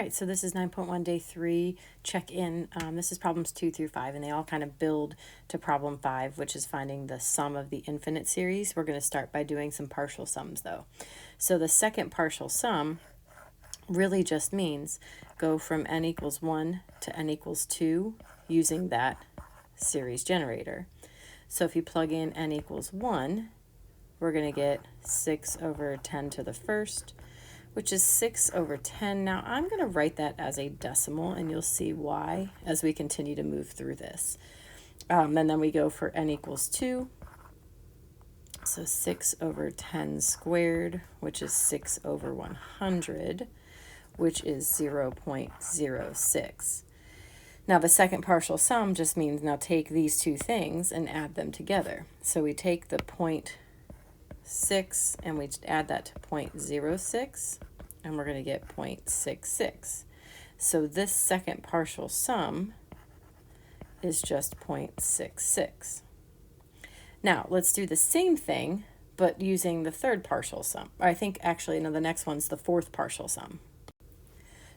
right, so this is 9.1 day 3 check-in. This is problems 2 through 5, and they all kind of build to problem 5, which is finding the sum of the infinite series. We're going to start by doing some partial sums, though. So the second partial sum really just means go from n equals 1 to n equals 2 using that series generator. So if you plug in n equals 1, we're going to get 6 over 10 to the first, which is 6 over 10. Now I'm going to write that as a decimal, and you'll see why as we continue to move through this. And then we go for n equals 2. So 6 over 10 squared, which is 6 over 100, which is 0.06. Now the second partial sum just means now take these two things and add them together. So we take the 0.6 and we add that to 0.06, and we're going to get 0.66. So this second partial sum is just 0.66. Now let's do the same thing, but using the third partial sum. I think actually, no, the next one's the fourth partial sum.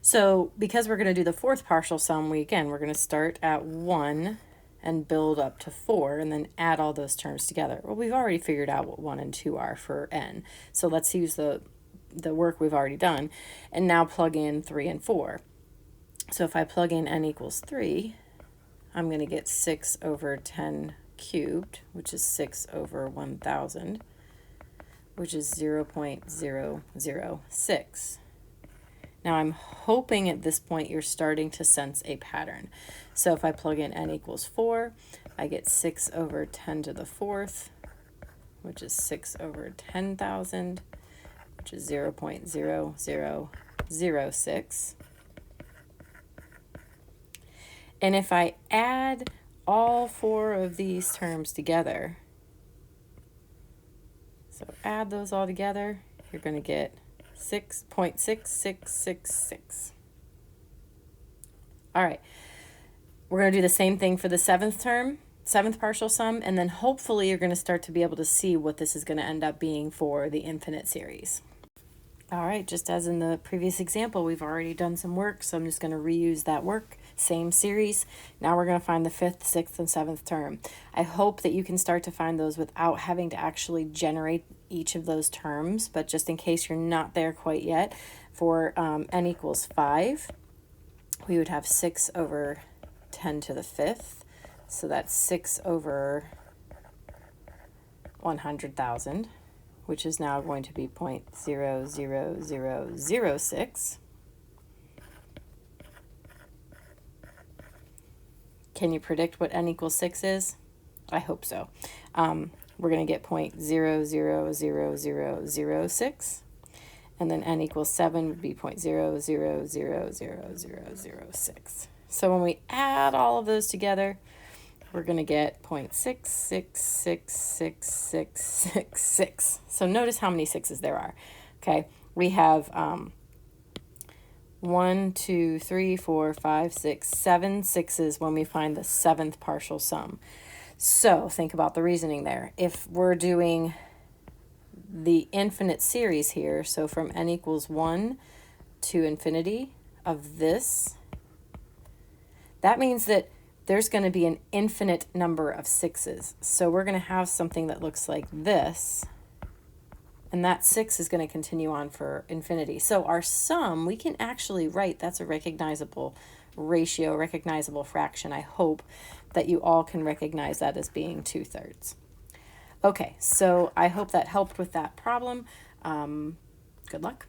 So because we're going to do the fourth partial sum, we're going to start at 1 and build up to 4 and then add all those terms together. Well, we've already figured out what 1 and 2 are for n. So let's use the work we've already done and now plug in 3 and 4. So if I plug in n equals 3, I'm going to get 6 over 10 cubed, which is 6 over 1,000, which is 0.006. Now I'm hoping at this point you're starting to sense a pattern. So if I plug in n equals 4, I get 6 over 10 to the fourth, which is 6 over 10,000, which is 0.0006. And if I add all 4 of these terms together, so add those all together, you're going to get 6.6666. All right, we're going to do the same thing for the seventh partial sum, and then hopefully you're going to start to be able to see what this is going to end up being for the infinite series. All right, just as in the previous example, we've already done some work, so I'm just going to reuse that work, same series. Now we're going to find the fifth, sixth, and seventh term. I hope that you can start to find those without having to actually generate each of those terms, but just in case you're not there quite yet, for n equals 5, we would have 6 over 10 to the fifth, so that's 6 over 100,000. which is now going to be 0.00006. Can you predict what n equals 6 is? I hope so. We're going to get 0.000006, and then n equals 7 would be 0.000006. So when we add all of those together, we're going to get 0.666666. So notice how many sixes there are. Okay, we have 1, 2, 3, 4, 5, 6, 7 sixes when we find the seventh partial sum. So think about the reasoning there. If we're doing the infinite series here, so from n equals 1 to infinity of this, that means that there's going to be an infinite number of sixes. So we're going to have something that looks like this, and that 6 is going to continue on for infinity. So our sum, we can actually write, that's a recognizable ratio, recognizable fraction. I hope that you all can recognize that as being 2/3. Okay, so I hope that helped with that problem. Good luck.